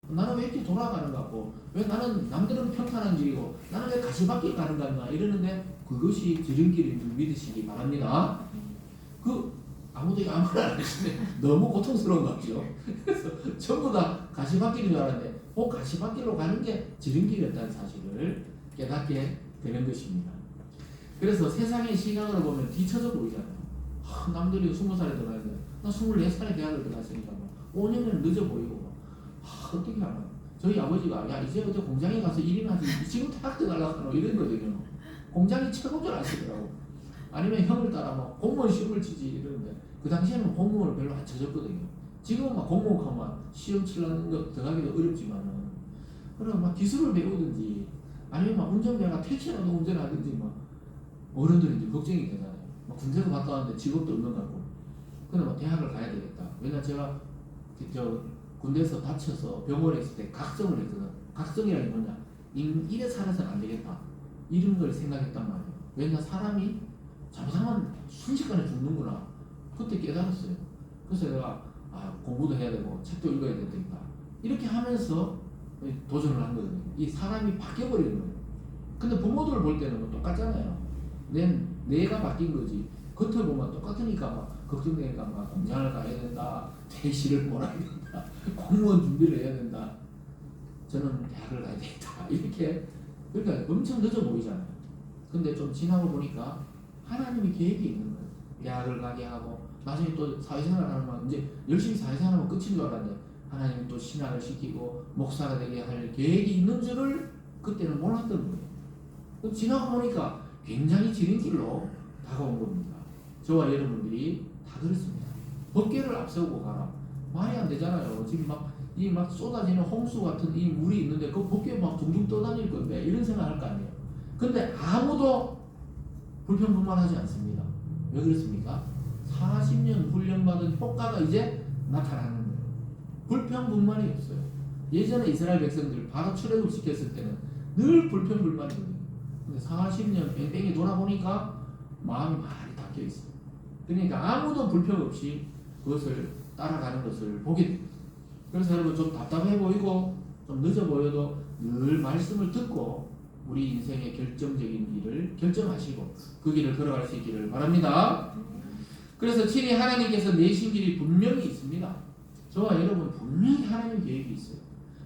나는 왜 이렇게 돌아가는 것 같고, 왜 나는 남들은 평탄한 길이고 나는 왜 가시밭길 가는 건가 이러는데 그것이 지름길인 줄 믿으시기 바랍니다. 그 아무도 아무나 안 하시네. 너무 고통스러운 것 같죠. 그래서 전부 다 가시밭길인 줄 알았는데 가시밭길로 가는 게 지름길이었다는 사실을 깨닫게 되는 것입니다. 그래서 세상의 시각으로 보면 뒤처져 보이잖아요. 남들이 20살에 들어가는데 나 24살에 대학을 들어갔으니까 5년은 늦어 보이고 어떻게 하나. 저희 아버지가 야 이제 어디 공장에 가서 일이나 하지 지금 대학 들어가려고 하노 이러거든요. 공장이 최고인 줄 아시더라고. 아니면 형을 따라 막 공무원 시험을 치지 이러는데 그 당시에는 공무원을 별로 안 쳐줬거든요. 지금은 막 공무원 하면 시험 치려는 거 들어가기도 어렵지만은 그럼 막 기술을 배우든지 아니면 막 운전배가 택시라도 운전하든지 막 어른들이 이제 걱정이 되잖아요. 막 군대도 갔다 왔는데 직업도 없는 것 같고. 근데 막 대학을 가야 되겠다. 왜냐 제가 군대에서 다쳐서 병원에 있을 때 각성을 했거든. 각성이라는 게 뭐냐? 이래 살아서는 안 되겠다. 이런 걸 생각했단 말이에요. 왜냐 사람이 잘못하면 순식간에 죽는구나. 그때 깨달았어요. 그래서 내가 공부도 해야 되고 책도 읽어야 되겠다. 이렇게 하면서 도전을 한 거거든요. 이 사람이 바뀌어버리는 거예요. 근데 부모들 볼 때는 뭐 똑같잖아요. 내가 바뀐 거지. 겉을 보면 똑같으니까 막 걱정되니까 막 공장을 가야 된다. 대시를 몰아야 된다. 공무원 준비를 해야 된다. 저는 대학을 가야 되겠다. 이렇게 그러니까 엄청 늦어 보이잖아요. 근데 좀 지나고 보니까 하나님이 계획이 있는 거예요. 대학을 가게 하고 나중에 또 사회생활 하면 이제 열심히 사회생활하면 끝인 줄 알았는데 하나님이 또 신학을 시키고 목사가 되게 할 계획이 있는 줄을 그때는 몰랐던 거예요. 지나고 보니까 굉장히 지름길로 다가온 겁니다. 저와 여러분들이 다 그렇습니다. 법궤를 앞세우고 가라. 말이 안 되잖아요. 지금 막 쏟아지는 홍수 같은 이 물이 있는데 그 법궤 막 둥둥 떠다닐 건데 이런 생각 할 거 아니에요. 근데 아무도 불평불만하지 않습니다. 왜 그렇습니까? 40년 훈련받은 효과가 이제 나타나는 거예요. 불평불만이 없어요. 예전에 이스라엘 백성들 바로 출애굽 시켰을 때는 늘 불평불만이거든요. 근데 40년 뺑뺑이 돌아보니까 마음이 많이 닫혀 있어요. 그러니까 아무도 불평 없이 그것을 따라가는 것을 보게 됩니다. 그래서 여러분 좀 답답해 보이고 좀 늦어 보여도 늘 말씀을 듣고 우리 인생의 결정적인 일을 결정하시고 그 길을 걸어갈 수 있기를 바랍니다. 그래서 친히 하나님께서 내신 길이 분명히 있습니다. 저와 여러분 분명히 하나님 계획이 있어요.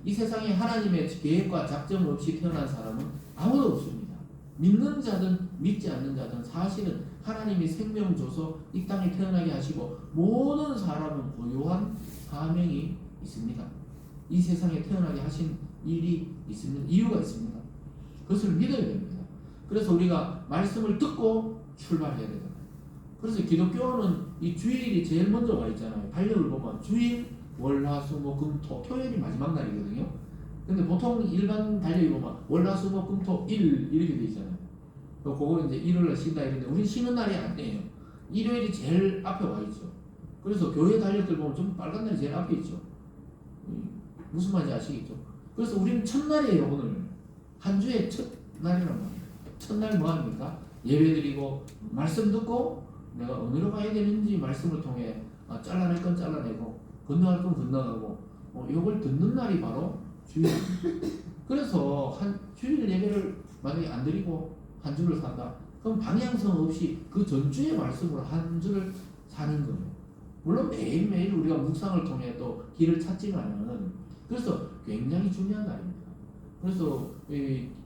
이 세상에 하나님의 계획과 작정 없이 태어난 사람은 아무도 없습니다. 믿는 자든 믿지 않는 자든 사실은 하나님이 생명 줘서 이 땅에 태어나게 하시고 모든 사람은 고유한 사명이 있습니다. 이 세상에 태어나게 하신 일이 있습니다. 이유가 있습니다. 그것을 믿어야 됩니다. 그래서 우리가 말씀을 듣고 출발해야 되잖아요. 그래서 기독교는 이 주일이 제일 먼저 와 있잖아요. 달력을 보면 주일, 월, 화, 수, 목, 금, 토, 토요일이 마지막 날이거든요. 근데 보통 일반 달력이 보면 월, 화, 수, 목, 금, 토, 일 이렇게 돼 있잖아요. 그거 이제 일요일날 쉰다 이런데 우리 쉬는 날이 아니에요. 일요일이 제일 앞에 와 있죠. 그래서 교회 달력들 보면 좀 빨간 날이 제일 앞에 있죠. 무슨 말인지 아시겠죠? 그래서 우리는 첫날이에요. 오늘 한 주의 첫날이란 말이에요. 첫날 뭐 합니까? 예배 드리고 말씀 듣고 내가 어디로 가야 되는지 말씀을 통해 잘라낼 건 잘라내고 건너갈 건 건너가고 이걸 듣는 날이 바로 주일입니다. 그래서 한 주일 예배를 만약에 안 드리고 한 주를 산다. 그럼 방향성 없이 그 전주의 말씀으로 한 주를 사는 거예요. 물론 매일매일 우리가 묵상을 통해 또 길을 찾지만은 그래서 굉장히 중요한 날입니다. 그래서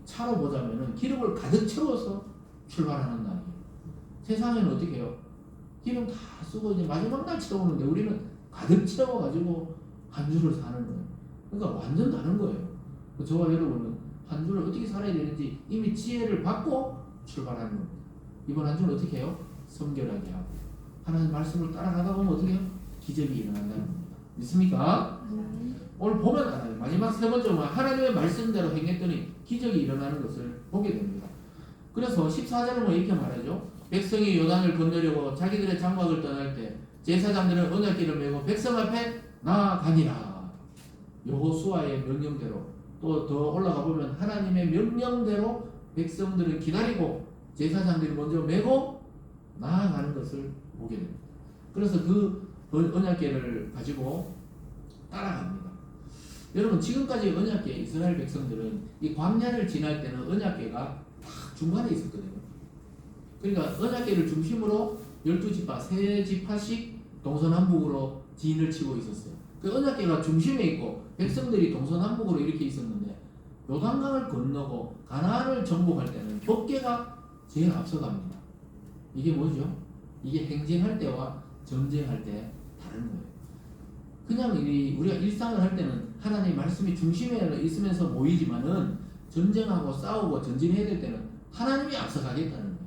차로 보자면은 기름을 가득 채워서 출발하는 날이에요. 세상에는 어떻게 해요? 기름 다 쓰고 이제 마지막 날 채우는데 우리는 가득 채워가지고 한 주를 사는 거예요. 그러니까 완전 다른 거예요. 저와 여러분은 한 주를 어떻게 살아야 되는지 이미 지혜를 받고 출발하는 겁니다. 이번 한 주는 어떻게 해요? 성결하게 하고 하나님 말씀을 따라가다 보면 어떻게 해요? 기적이 일어난다는 겁니다. 믿습니까? 오늘 보면 알아요. 마지막 세 번째로 하나님의 말씀대로 행했더니 기적이 일어나는 것을 보게 됩니다. 그래서 14절은 뭐 이렇게 말하죠. 백성이 요단을 건너려고 자기들의 장막을 떠날 때 제사장들은 언약궤를 메고 백성 앞에 나아가니라. 여호수아의 명령대로 또 더 올라가 보면 하나님의 명령대로 백성들은 기다리고 제사장들이 먼저 메고 나아가는 것을 보게 됩니다. 그래서 그 언약궤를 가지고 따라갑니다. 여러분 지금까지 언약궤 이스라엘 백성들은 이 광야를 지날 때는 언약궤가 딱 중간에 있었거든요. 그러니까 언약궤를 중심으로 12지파, 세 지파씩 동서남북으로 진을 치고 있었어요. 그 언약궤가 중심에 있고 백성들이 동서남북으로 이렇게 있었는데 요단강을 건너고 가나안을 정복할 때는 법궤가 제일 앞서갑니다. 이게 뭐죠? 이게 행진할 때와 전쟁할 때 다른 거예요. 그냥 우리가 일상을 할 때는 하나님 말씀이 중심에 있으면서 모이지만은 전쟁하고 싸우고 전진해야 될 때는 하나님이 앞서가겠다는 거예요.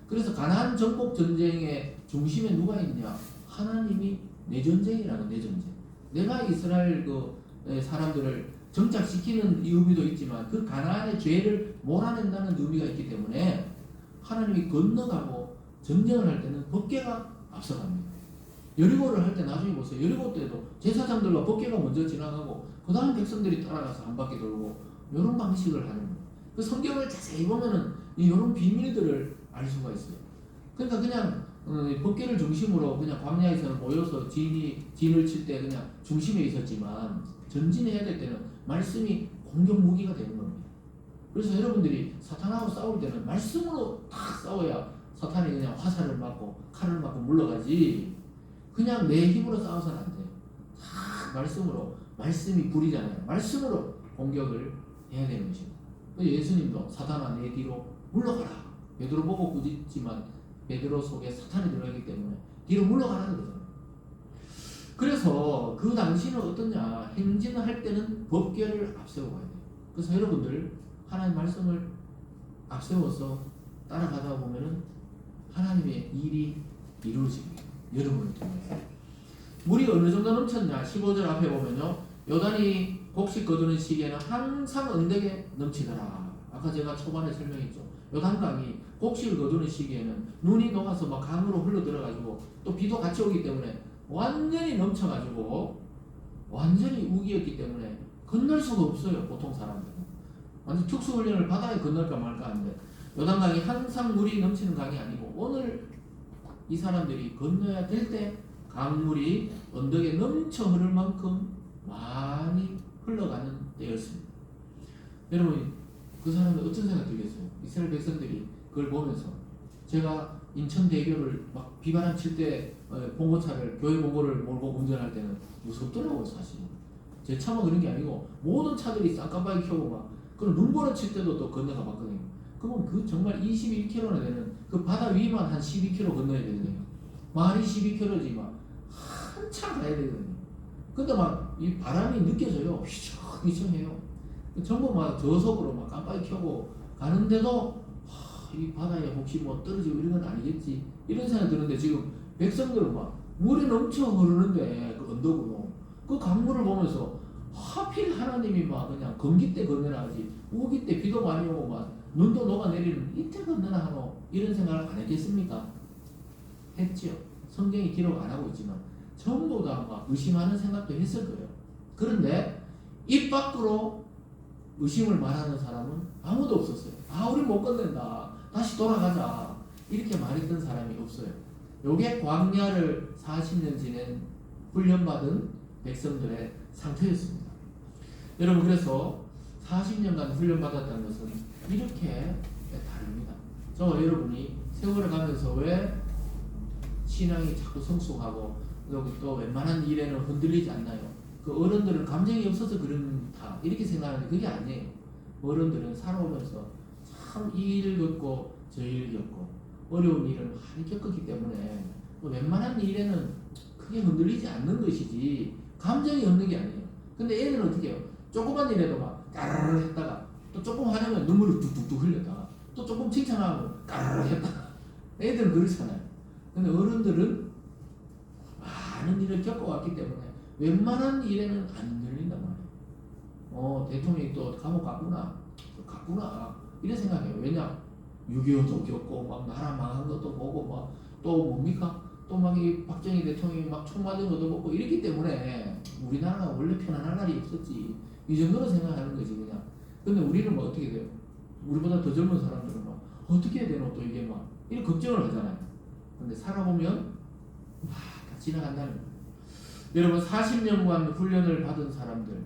그래서 가나안 정복 전쟁의 중심에 누가 있냐? 하나님이 내 전쟁이라는 내 전쟁. 내가 이스라엘 사람들을 정착시키는 의미도 있지만 그 가나안의 죄를 몰아낸다는 의미가 있기 때문에 하나님이 건너가고 전쟁을 할 때는 법궤가 앞서갑니다. 여리고를 할 때 나중에 보세요. 여리고 때도 제사장들과 법궤가 먼저 지나가고 그 다음 백성들이 따라가서 한 바퀴 돌고 이런 방식을 하는 거예요. 그 성경을 자세히 보면은 이런 비밀들을 알 수가 있어요. 그러니까 그냥 법궤를 중심으로 그냥 광야에서 모여서 진을 칠 때 그냥 중심에 있었지만 전진해야 될 때는 말씀이 공격 무기가 되는 겁니다. 그래서 여러분들이 사탄하고 싸울 때는 말씀으로 딱 싸워야 사탄이 그냥 화살을 맞고 칼을 맞고 물러가지 그냥 내 힘으로 싸워서는 안 돼요. 다 말씀으로, 말씀이 불이잖아요. 말씀으로 공격을 해야 되는 것입니다. 예수님도 사탄아 내 뒤로 물러가라. 베드로 보고 꾸짖지만 베드로 속에 사탄이 들어가기 때문에 뒤로 물러가라는 거잖아요. 그래서 그 당시는 어떠냐? 행진을 할 때는 법궤를 앞세워 가야 돼요. 그래서 여러분들 하나님 말씀을 앞세워서 따라가다 보면은 하나님의 일이 이루어집니다. 여러분을 통해서. 물이 어느 정도 넘쳤냐? 15절 앞에 보면요. 요단이 곡식 거두는 시기에는 항상 언덕에 넘치더라. 아까 제가 초반에 설명했죠. 요단강이 곡식을 거두는 시기에는 눈이 녹아서 막 강으로 흘러 들어가지고 또 비도 같이 오기 때문에 완전히 넘쳐가지고 완전히 우기였기 때문에 건널 수가 없어요. 보통 사람들은. 완전 특수훈련을 바다에 건널까 말까 하는데 요단강이 항상 물이 넘치는 강이 아니고 오늘 이 사람들이 건너야 될 때 강물이 언덕에 넘쳐 흐를 만큼 많이 흘러가는 때였습니다. 여러분 그 사람은 어떤 생각 들겠어요? 이스라엘 백성들이 그걸 보면서 제가 인천대교를 막 비바람 칠 때 봉고차를 교회 봉고를 몰고 운전할 때는 무섭더라고요. 사실 제 차만 그런 게 아니고 모든 차들이 쌍깜빡이 켜고 막 그럼 눈보라 칠 때도 또 건너가 봤거든요. 그러면 그 정말 21km나 되는 그 바다 위만 한 12km 건너야 되거든요. 말이 12km지 막 한참 가야 되거든요. 근데 막 이 바람이 느껴져요. 휘청휘청해요. 전부 막 저속으로 막 깜빡이 켜고 가는데도 이 바다에 혹시 뭐 떨어지고 이런 건 아니겠지 이런 생각이 드는데 지금 백성들은 막 물이 넘쳐 흐르는데 그 언덕으로 그 강물을 보면서 하필 하나님이 막 그냥 건기 때 건너나 하지 우기 때 비도 많이 오고 막 눈도 녹아내리는 이때 건너나 하노 이런 생각을 안 했겠습니까? 했죠. 성경이 기록 안 하고 있지만 전부 다 막 의심하는 생각도 했을 거예요. 그런데 입 밖으로 의심을 말하는 사람은 아무도 없었어요. 우리 못 건넨다. 다시 돌아가자. 이렇게 말했던 사람이 없어요. 요게 광야를 40년 지낸 훈련받은 백성들의 상태였습니다. 여러분 그래서 40년간 훈련받았다는 것은 이렇게 다릅니다. 저와 여러분이 세월을 가면서 왜 신앙이 자꾸 성숙하고 또 웬만한 일에는 흔들리지 않나요? 그 어른들은 감정이 없어서 그런다 이렇게 생각하는데 그게 아니에요. 어른들은 살아오면서 참 이 일 겪고 저 일 겪고 어려운 일을 많이 겪었기 때문에 웬만한 일에는 크게 흔들리지 않는 것이지 감정이 없는 게 아니에요. 근데 애들은 어떻게 해요? 조그만 일에도 막 까르르 했다가 또 조금 하려면 눈물을 뚝뚝뚝 흘렸다가 또 조금 칭찬하고 까르르 했다가 애들은 그렇잖아요. 근데 어른들은 많은 일을 겪어왔기 때문에 웬만한 일에는 안 흔들린단 말이에요. 대통령이 또 감옥 갔구나 이런 생각해요. 왜냐 6.25도 겪고 막 나라 망한 것도 보고 막 또 뭡니까 또 막 이 박정희 대통령이 막 총 맞은 것도 보고 이랬기 때문에 우리나라가 원래 편안한 날이 없었지 이 정도로 생각하는 거지 그냥. 근데 우리는 뭐 어떻게 돼요? 우리보다 더 젊은 사람들은 막 어떻게 해야 되노 또 이게 막 이런 걱정을 하잖아요. 근데 살아보면 다 지나간다는 거예요. 여러분 40년간 훈련을 받은 사람들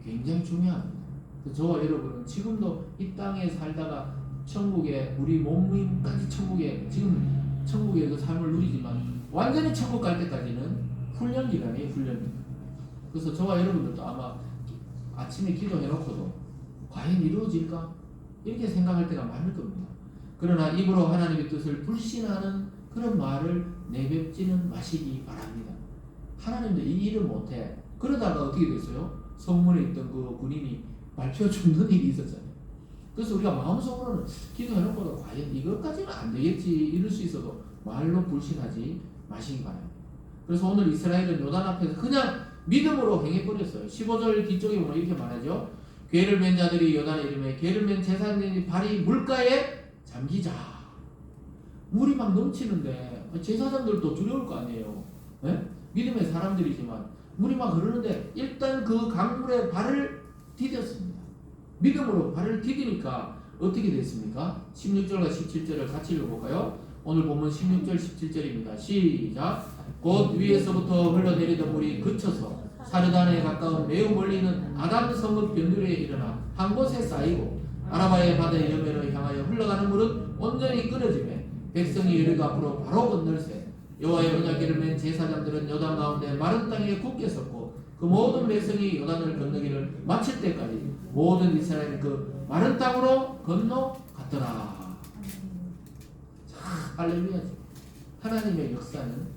굉장히 중요합니다. 그래서 저와 여러분은 지금도 이 땅에 살다가 천국에 우리 몸무게까지 천국에 지금 천국의 그 삶을 누리지만 완전히 천국 갈 때까지는 훈련 기간이에요. 훈련 기간. 그래서 저와 여러분들도 아마 아침에 기도해놓고도 과연 이루어질까? 이렇게 생각할 때가 많을 겁니다. 그러나 입으로 하나님의 뜻을 불신하는 그런 말을 내뱉지는 마시기 바랍니다. 하나님도 이 일을 못해. 그러다가 어떻게 됐어요? 성문에 있던 그 군인이 발표 죽는 일이 있었잖아요. 그래서 우리가 마음속으로는 기도해놓고도 과연 이것까지는 안 되겠지 이럴 수 있어도 말로 불신하지 마시기 바랍니다. 그래서 오늘 이스라엘은 요단 앞에서 그냥 믿음으로 행해버렸어요. 15절 뒤쪽에 보면 이렇게 말하죠. 괴를 맨 자들이 요단에 이름에 괴를 맨 제사장들이 발이 물가에 잠기자. 물이 막 넘치는데 제사장들도 두려울 거 아니에요. 네? 믿음의 사람들이지만 물이 막 흐르는데 일단 그 강물에 발을 디뎠습니다. 믿음으로 발을 디디니까 어떻게 됐습니까? 16절과 17절을 같이 읽어볼까요? 오늘 보면 16절 17절입니다. 시작. 곧 위에서부터 흘러내리던 물이 그쳐서 사르단에 가까운 매우 멀리 있는 아담 성읍 변두리에 일어나 한 곳에 쌓이고 아라바의 바다의 여매로 향하여 흘러가는 물은 온전히 끊어지매 백성이 여리고 앞으로 바로 건널세. 여호와의 언약궤를 맨 제사장들은 요단 가운데 마른 땅에 굳게 섰고 그 모든 백성이 요단을 건너기를 마칠 때까지 모든 이스라엘이 그 마른 땅으로 건너갔더라. 자, 할렐루야. 하나님의 역사는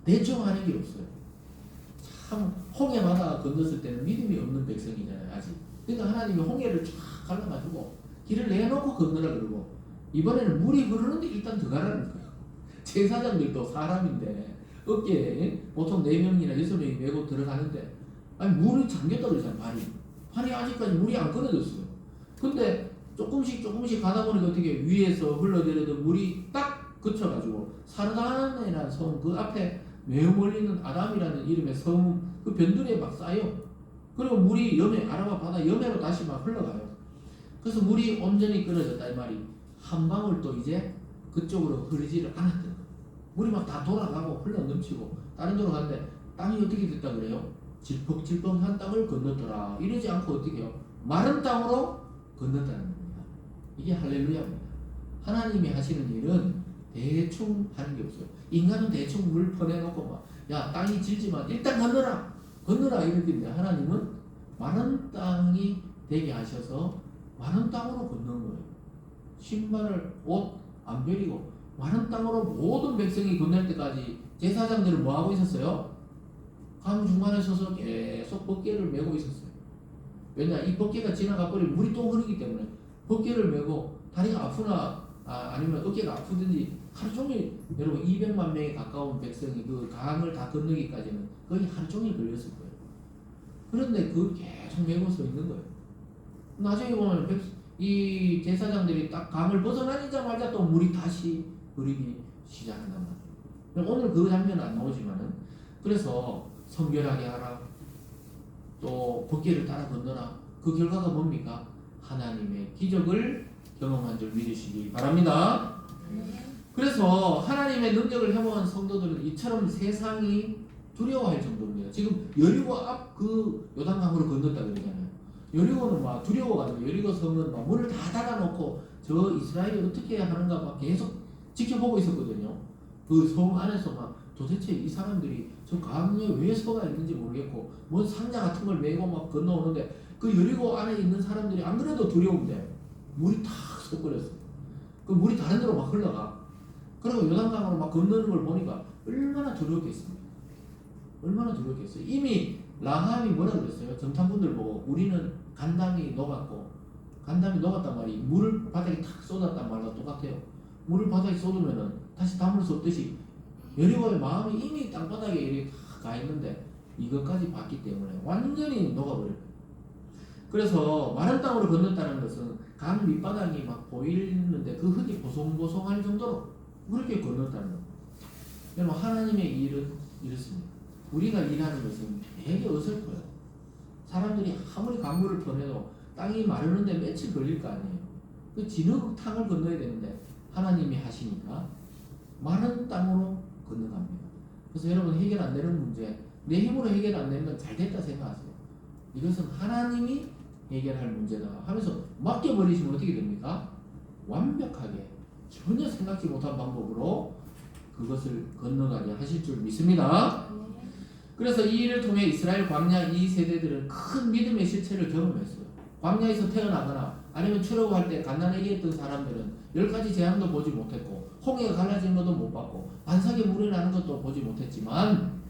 대충 하는 게 없어요. 참 홍해 바다 건넜을 때는 믿음이 없는 백성이잖아요. 아직. 그러니까 하나님이 홍해를 쫙 갈라가지고 길을 내놓고 건너라 그러고 이번에는 물이 흐르는데 일단 들어가라는 거예요. 제사장들도 사람인데 어깨에 보통 4명이나 6명이 메고 들어가는데 아니 물이 잠겼다 그러잖아요. 발이 아직까지 물이 안 끊어졌어요. 근데 조금씩 가다 보니까 어떻게 위에서 흘러내리던 물이 딱 그쳐가지고 사르단이라는 성 그 앞에 매우 멀리 있는 아담이라는 이름의 성 그 변두리에 막 쌓여. 그리고 물이 여매 아라바 바다 여매로 다시 막 흘러가요. 그래서 물이 온전히 끊어졌다 이 말이 한 방울도 이제 그쪽으로 흐르지를 않았던 거예요. 물이 막 다 돌아가고 흘러 넘치고 다른 데로 가는데 땅이 어떻게 됐다 그래요? 질퍽질퍽한 땅을 건넜더라. 이러지 않고 어떻게 해요? 마른 땅으로 건넜다는 겁니다. 이게 할렐루야입니다. 하나님이 하시는 일은 대충 하는 게 없어요. 인간은 대충 물 퍼내놓고 막, 야, 땅이 질지만 일단 건너라 이렇게 됩니다. 하나님은 마른 땅이 되게 하셔서 마른 땅으로 건넌 거예요. 신발을 옷 안 베리고 마른 땅으로 모든 백성이 건널 때까지 제사장들은 뭐 하고 있었어요? 강 중간에 서서 계속 벗개를 메고 있었어요. 왜냐, 이 벗개가 지나가 버리면 물이 또 흐르기 때문에 벗개를 메고 다리가 아프나 아니면 어깨가 아프든지 하루 종일 여러분 200만 명에 가까운 백성이 그 강을 다 건너기까지는 거의 하루 종일 걸렸을 거예요. 그런데 그 계속 메고 서 있는 거예요. 나중에 보면 이 제사장들이 딱 강을 벗어나자마자 또 물이 다시 흐르기 시작한단 말이에요. 오늘 그 장면은 안 나오지만은 그래서 성결하게 하라 또 벗개를 따라 건너라 그 결과가 뭡니까? 하나님의 기적을 경험한 줄 믿으시기 바랍니다. 그래서 하나님의 능력을 해본 성도들은 이처럼 세상이 두려워할 정도입니다. 지금 여리고 앞 그 요단강으로 건넜다 그러잖아요. 여리고는 막 두려워가지고 여리고 성은 막 문을 다 닫아놓고 저 이스라엘이 어떻게 하는가 막 계속 지켜보고 있었거든요. 그 성 안에서 막 도대체 이 사람들이 저 강에 왜 서가 있는지 모르겠고 뭔 상자 같은 걸 메고 막 건너오는데 그 여리고 안에 있는 사람들이 안 그래도 두려운데 물이 탁 섞어렸어. 그 물이 다른 데로 막 흘러가. 그리고 요단강으로 막 건너는 걸 보니까 얼마나 두렵겠습니까? 얼마나 두렵겠어요. 이미 라합이 뭐라 그랬어요? 정탐꾼들 보고 우리는 간담이 녹았고 간담이 녹았단 말이 물을 바닥에 탁 쏟았단 말과 똑같아요. 물을 바닥에 쏟으면은 다시 담을 수 없듯이 여리고의 마음이 이미 땅바닥에 이렇게 가 있는데 이것까지 봤기 때문에 완전히 녹아버려요. 그래서 마른 땅으로 건넜다는 것은 강 밑바닥이 막 보이는데 그 흙이 보송보송할 정도로 그렇게 건넜다는 겁니다. 여러분 하나님의 일은 이렇습니다. 우리가 일하는 것은 되게 어설퍼요. 사람들이 아무리 강물을 퍼내도 땅이 마르는데 며칠 걸릴 거 아니에요. 그 진흙탕을 건너야 되는데 하나님이 하시니까 마른 땅으로 건너갑니다. 그래서 여러분 해결 안 되는 문제 내 힘으로 해결 안 되는 건 잘 됐다 생각하세요. 이것은 하나님이 해결할 문제다 하면서 맡겨버리시면 어떻게 됩니까? 완벽하게 전혀 생각지 못한 방법으로 그것을 건너가게 하실 줄 믿습니다. 그래서 이 일을 통해 이스라엘 광야 이 세대들은 큰 믿음의 실체를 경험했어요. 광야에서 태어나거나 아니면 출애굽할 때 갓난아기 했던 사람들은 10가지 재앙도 보지 못했고 홍해가 갈라진 것도 못 봤고 반석에 물이 나는 것도 보지 못했지만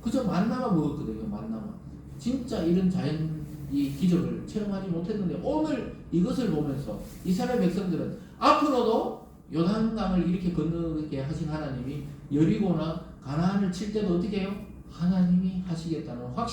그저 만나만 먹었거든요. 만나만. 진짜 이런 자연 이 기적을 체험하지 못했는데 오늘 이것을 보면서 이스라엘 백성들은 앞으로도 요단강을 이렇게 건너게 하신 하나님이 여리고나 가나안을 칠 때도 어떻게 해요? 하나님이 하시겠다는 확신